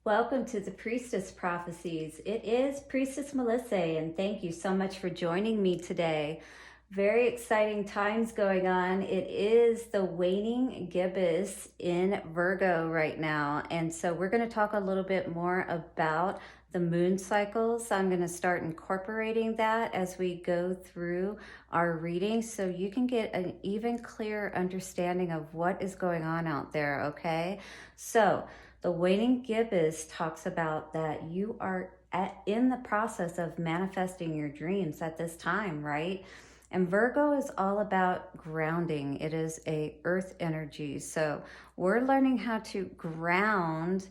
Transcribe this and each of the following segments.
Welcome to the Priestess Prophecies. It is Priestess Melissa, and thank you so much for joining me today. Very exciting times going on. It is the waning gibbous in Virgo right now, and so we're going to talk a little bit more about the moon cycles. I'm going to start incorporating that as we go through our reading so you can get an even clearer understanding of what is going on out there, okay? So the waning gibbous talks about that you are in the process of manifesting your dreams at this time, right? And Virgo is all about grounding. It is a earth energy. So we're learning how to ground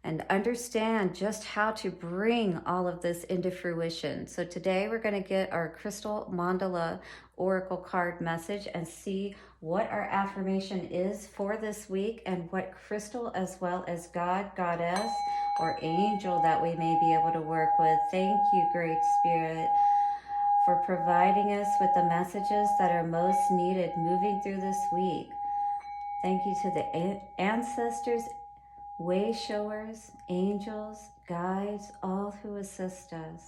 and understand just how to bring all of this into fruition. So today we're going to get our crystal mandala oracle card message and see what our affirmation is for this week and what crystal as well as God, goddess, or angel that we may be able to work with. Thank you, Great Spirit, for providing us with the messages that are most needed moving through this week. Thank you to the ancestors, way showers, angels, guides, all who assist us.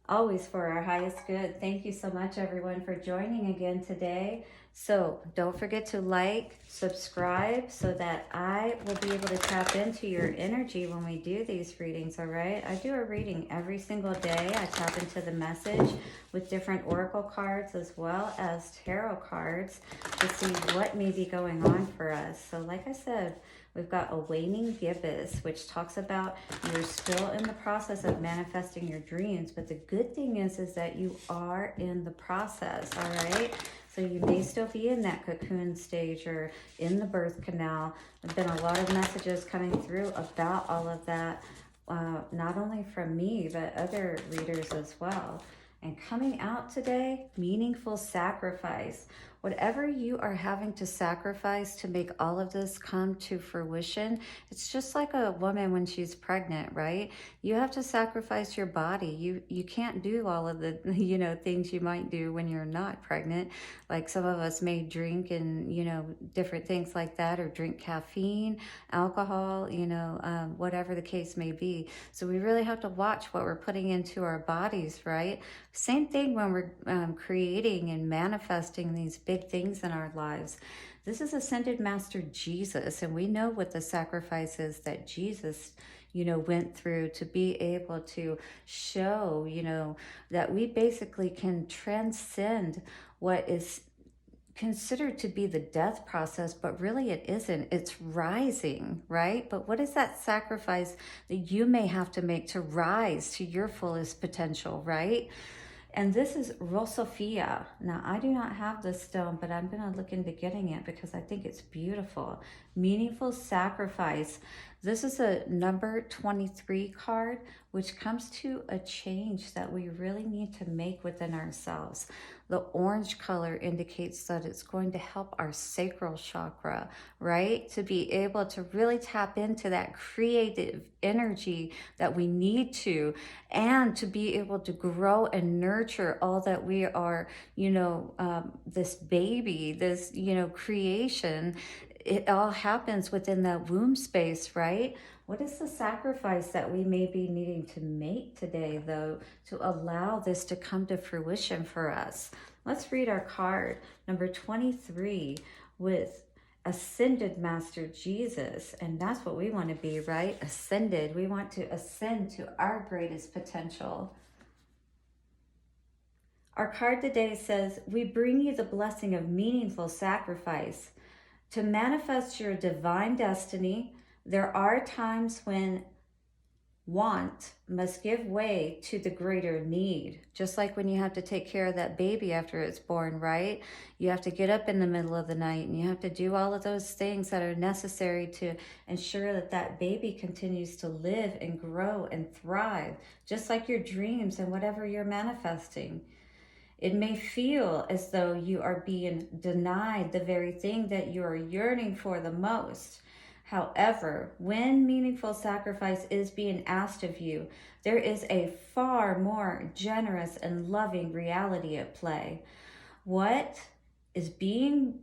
Always for our highest good. Thank you so much, everyone, for joining again today. So don't forget to like, subscribe, so that I will be able to tap into your energy when we do these readings, all right? I do a reading every single day. I tap into the message with different oracle cards as well as tarot cards to see what may be going on for us. So like I said, we've got a waning gibbous, which talks about you're still in the process of manifesting your dreams, but the good thing is that you are in the process, all right? So you may still be in that cocoon stage or in the birth canal. There've been a lot of messages coming through about all of that, not only from me, but other readers as well. And coming out today, meaningful sacrifice. Whatever you are having to sacrifice to make all of this come to fruition, it's just like a woman when she's pregnant, right? You have to sacrifice your body. You can't do all of the, things you might do when you're not pregnant. Like some of us may drink and, different things like that, or drink caffeine, alcohol, whatever the case may be. So we really have to watch what we're putting into our bodies, right? Same thing when we're creating and manifesting these big things in our lives. This is Ascended Master Jesus, and we know what the sacrifices that Jesus, went through to be able to show, that we basically can transcend what is considered to be the death process, but really it isn't. It's rising, right? But what is that sacrifice that you may have to make to rise to your fullest potential, right? And this is Rosofia. Now, I do not have this stone, but I'm going to look into getting it because I think it's beautiful. Meaningful sacrifice. This is a number 23 card, which comes to a change that we really need to make within ourselves. The orange color indicates that it's going to help our sacral chakra, right? To be able to really tap into that creative energy that we need to, and to be able to grow and nurture all that we are, this baby, this, creation. It all happens within that womb space, right? What is the sacrifice that we may be needing to make today, though, to allow this to come to fruition for us? Let's read our card, number 23, with Ascended Master Jesus. And that's what we want to be, right? Ascended. We want to ascend to our greatest potential. Our card today says, we bring you the blessing of meaningful sacrifice. To manifest your divine destiny, there are times when want must give way to the greater need. Just like when you have to take care of that baby after it's born, right? You have to get up in the middle of the night and you have to do all of those things that are necessary to ensure that that baby continues to live and grow and thrive, just like your dreams and whatever you're manifesting. It may feel as though you are being denied the very thing that you are yearning for the most. However, when meaningful sacrifice is being asked of you, there is a far more generous and loving reality at play. What is being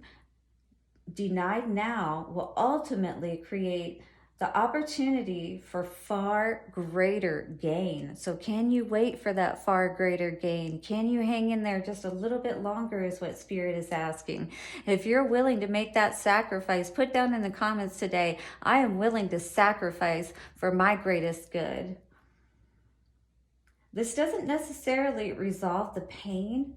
denied now will ultimately create the opportunity for far greater gain. So can you wait for that far greater gain? Can you hang in there just a little bit longer is what Spirit is asking. If you're willing to make that sacrifice, put down in the comments today, I am willing to sacrifice for my greatest good. This doesn't necessarily resolve the pain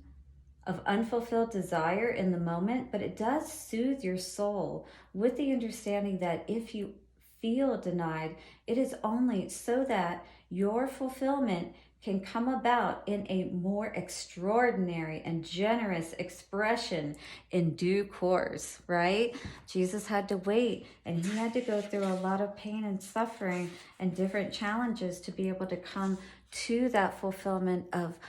of unfulfilled desire in the moment, but it does soothe your soul with the understanding that if you feel denied, it is only so that your fulfillment can come about in a more extraordinary and generous expression in due course, right? Jesus had to wait, and he had to go through a lot of pain and suffering and different challenges to be able to come to that fulfillment of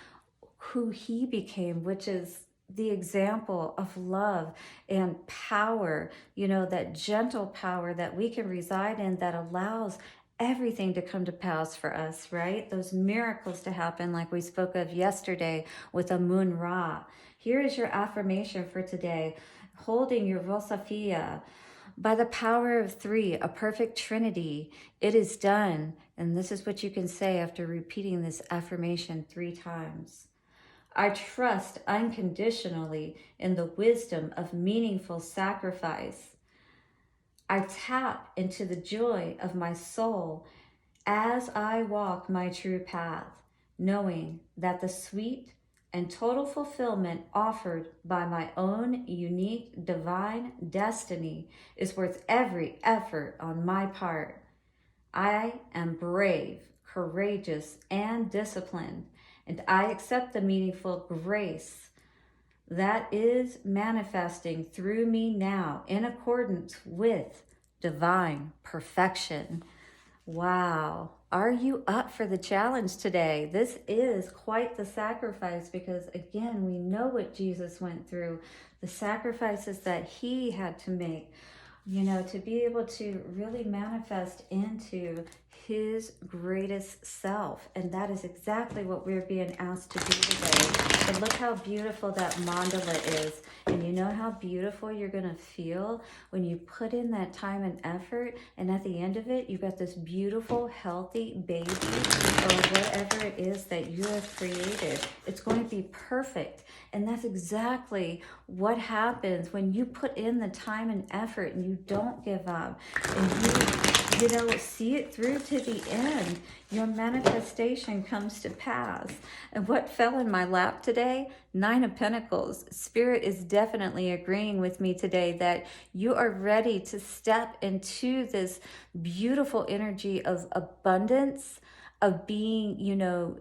who he became, which is the example of love and power, that gentle power that we can reside in that allows everything to come to pass for us, right? Those miracles to happen like we spoke of yesterday with a moon Ra. Here is your affirmation for today, holding your Rosafia. By the power of three, a perfect trinity, it is done. And this is what you can say after repeating this affirmation 3 times. I trust unconditionally in the wisdom of meaningful sacrifice. I tap into the joy of my soul as I walk my true path, knowing that the sweet and total fulfillment offered by my own unique divine destiny is worth every effort on my part. I am brave, courageous, and disciplined, and I accept the meaningful grace that is manifesting through me now in accordance with divine perfection. Wow. Are you up for the challenge today? This is quite the sacrifice because, again, we know what Jesus went through, the sacrifices that he had to make, to be able to really manifest into his greatest self. And that is exactly what we're being asked to do today. And look how beautiful that mandala is. And you know how beautiful you're going to feel when you put in that time and effort, and at the end of it, you've got this beautiful, healthy baby or whatever it is that you have created. It's going to be perfect. And that's exactly what happens when you put in the time and effort and you don't give up and you see it through to the end. Your manifestation comes to pass. And what fell in my lap today? 9 of Pentacles. Spirit is definitely agreeing with me today that you are ready to step into this beautiful energy of abundance, of being,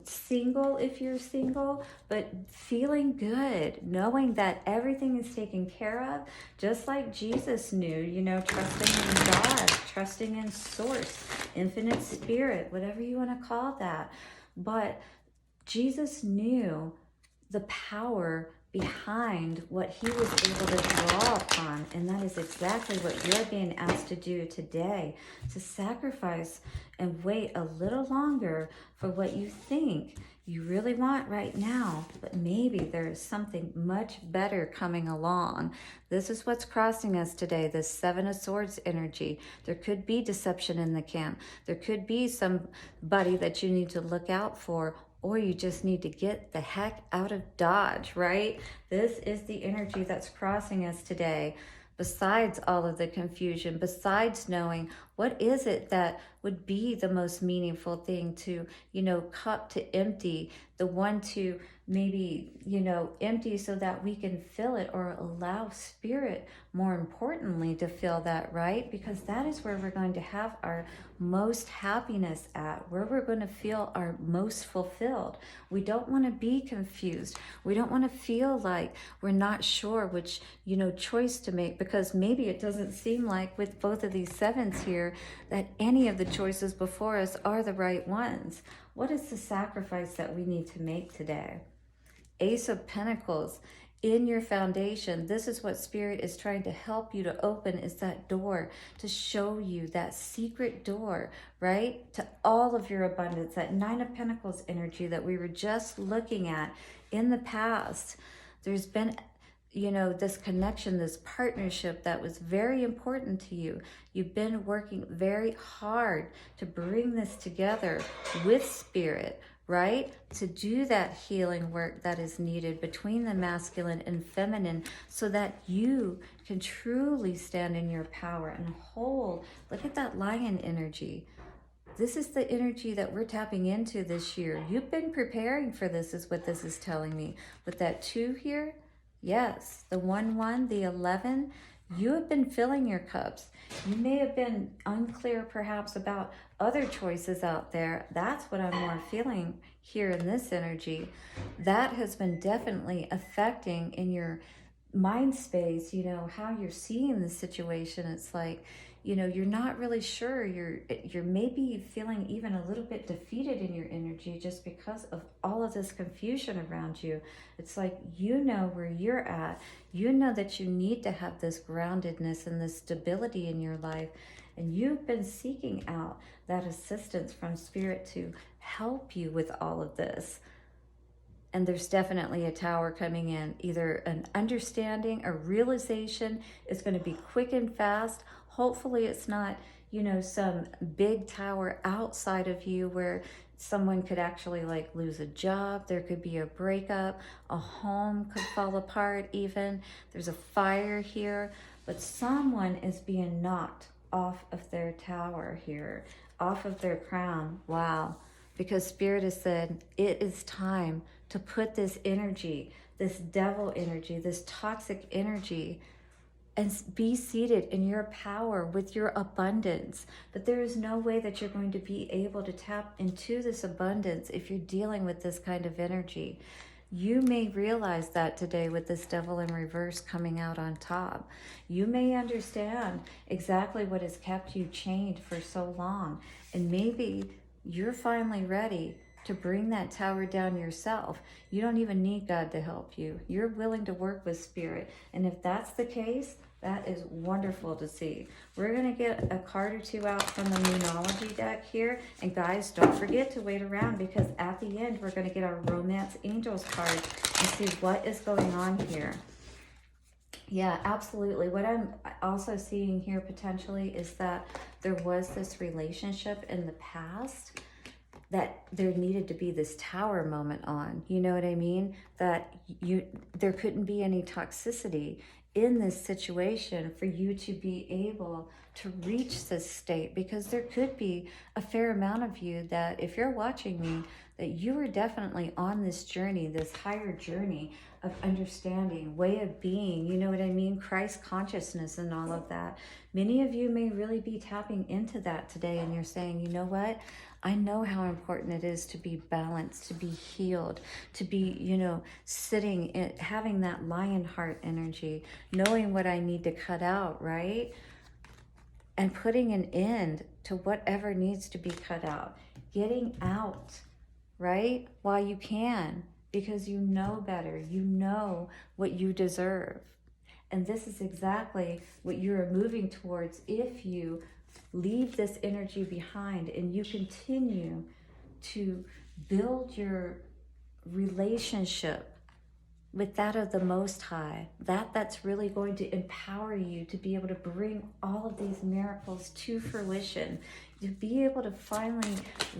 single if you're single, but feeling good, knowing that everything is taken care of, just like Jesus knew, trusting in God, trusting in Source, Infinite Spirit, whatever you want to call that. But Jesus knew the power behind what he was able to draw upon, and that is exactly what you're being asked to do today, to sacrifice and wait a little longer for what you think you really want right now, but maybe there is something much better coming along. This is what's crossing us today, this 7 of Swords energy. There could be deception in the camp. There could be somebody that you need to look out for, or you just need to get the heck out of Dodge, right? This is the energy that's crossing us today. Besides all of the confusion, besides knowing what is it that would be the most meaningful thing to, cup to empty, the one to maybe, empty so that we can fill it, or allow Spirit, more importantly, to fill that, right? Because that is where we're going to have our most happiness at, where we're going to feel our most fulfilled. We don't want to be confused. We don't want to feel like we're not sure which, choice to make, because maybe it doesn't seem like with both of these 7s here that any of the choices before us are the right ones. What is the sacrifice that we need to make today? Ace of Pentacles. In your foundation, this is what Spirit is trying to help you to open, is that door, to show you that secret door, right, to all of your abundance, that 9 of Pentacles energy that we were just looking at in the past. There's been you know, this connection, this partnership that was very important to you. You've been working very hard to bring this together with spirit, right? To do that healing work that is needed between the masculine and feminine so that you can truly stand in your power and hold. Look at that lion energy. This is the energy that we're tapping into this year. You've been preparing for this, is what this is telling me. With that 2 here, yes, the 1, the 11, you have been filling your cups. You may have been unclear perhaps about other choices out there. That's what I'm more feeling here in this energy. That has been definitely affecting in your mind space, you know, how you're seeing the situation. It's like, you know, you're not really sure. You're maybe feeling even a little bit defeated in your energy just because of all of this confusion around you. It's like, you know where you're at. You know that you need to have this groundedness and this stability in your life. And you've been seeking out that assistance from spirit to help you with all of this. And there's definitely a tower coming in. Either an understanding, a realization is going to be quick and fast. Hopefully it's not, you know, some big tower outside of you where someone could actually like lose a job. There could be a breakup. A home could fall apart even. There's a fire here. But someone is being knocked off of their tower here, off of their crown. Wow. Because Spirit has said, it is time to put this energy, this devil energy, this toxic energy, and be seated in your power with your abundance. But there is no way that you're going to be able to tap into this abundance if you're dealing with this kind of energy. You may realize that today with this devil in reverse coming out on top. You may understand exactly what has kept you chained for so long. And maybe you're finally ready to bring that tower down yourself. You don't even need God to help you. You're willing to work with spirit. And if that's the case, that is wonderful to see. We're going to get a card or two out from the Moonology deck here. And guys, don't forget to wait around, because at the end, we're going to get our Romance Angels card and see what is going on here. Yeah, absolutely. What I'm also seeing here potentially is that there was this relationship in the past that there needed to be this tower moment on. You know what I mean? That there couldn't be any toxicity in this situation for you to be able to reach this state, because there could be a fair amount of you that, if you're watching me, that you are definitely on this journey, this higher journey of understanding, way of being, you know what I mean? Christ consciousness and all of that. Many of you may really be tapping into that today, and you're saying, you know what? I know how important it is to be balanced, to be healed, to be, you know, sitting in, having that lion heart energy, knowing what I need to cut out, right? And putting an end to whatever needs to be cut out, getting out, right? While you can, because you know better, you know what you deserve. And this is exactly what you're moving towards if you leave this energy behind and you continue to build your relationship with that of the Most High. That's really going to empower you to be able to bring all of these miracles to fruition, to be able to finally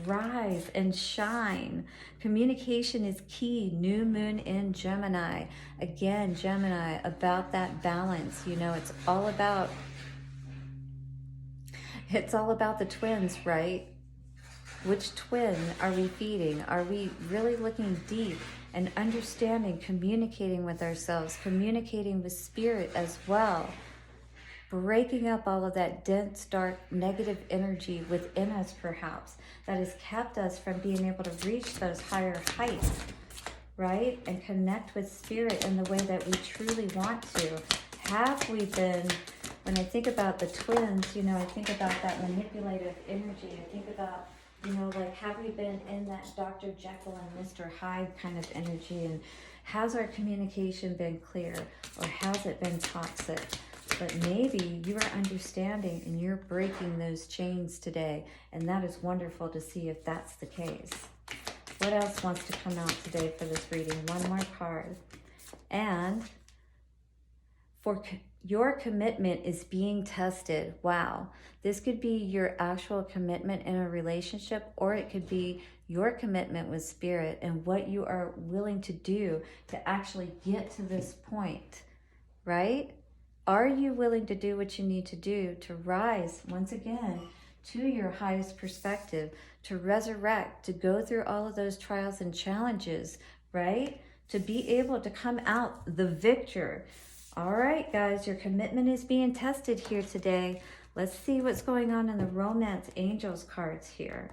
rise and shine. Communication is key. New moon in Gemini. Again, Gemini, about that balance. You know, it's all about the twins, right? Which twin are we feeding? Are we really looking deep and understanding, communicating with ourselves, communicating with spirit as well? Breaking up all of that dense, dark, negative energy within us, perhaps, that has kept us from being able to reach those higher heights, right? And connect with spirit in the way that we truly want to. Have we been... When I think about the twins, you know, I think about that manipulative energy. I think about, you know, like, have we been in that Dr. Jekyll and Mr. Hyde kind of energy? And has our communication been clear, or has it been toxic? But maybe you are understanding and you're breaking those chains today. And that is wonderful to see if that's the case. What else wants to come out today for this reading? One more card. And your commitment is being tested. Wow. This could be your actual commitment in a relationship, or it could be your commitment with spirit and what you are willing to do to actually get to this point, right? Are you willing to do what you need to do to rise once again to your highest perspective, to resurrect, to go through all of those trials and challenges, right? To be able to come out the victor. All right, guys, your commitment is being tested here today. Let's see what's going on in the Romance Angels cards here.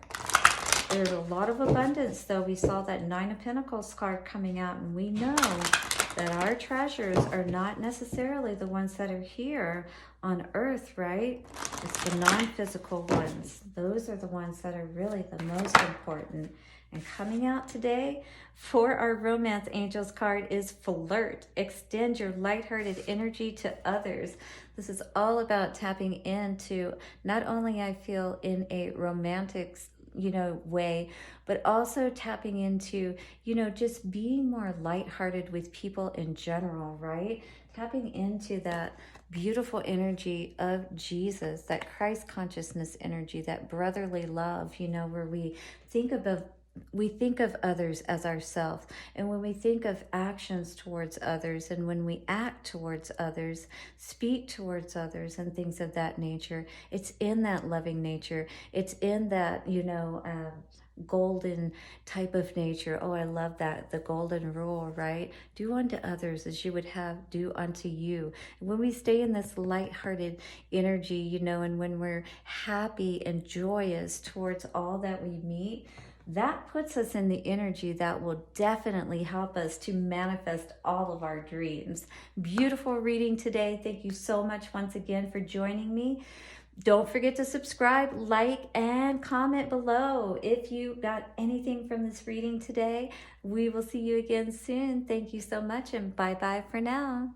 There's a lot of abundance, though. We saw that Nine of Pentacles card coming out, and we know that our treasures are not necessarily the ones that are here on earth, right? It's the non-physical ones. Those are the ones that are really the most important. And coming out today for our Romance Angels card is Flirt. Extend your lighthearted energy to others. This is all about tapping into, not only I feel in a romantic way, but also tapping into, just being more lighthearted with people in general, right? Tapping into that beautiful energy of Jesus, that Christ consciousness energy, that brotherly love, where we think of others as ourselves. And when we think of actions towards others, and when we act towards others, speak towards others, and things of that nature, it's in that loving nature. It's in that, golden type of nature. Oh, I love that. The golden rule, right? Do unto others as you would have do unto you. And when we stay in this lighthearted energy, and when we're happy and joyous towards all that we meet, that puts us in the energy that will definitely help us to manifest all of our dreams. Beautiful reading today. Thank you so much once again for joining me. Don't forget to subscribe, like, and comment below if you got anything from this reading today. We will see you again soon. Thank you so much, and bye-bye for now.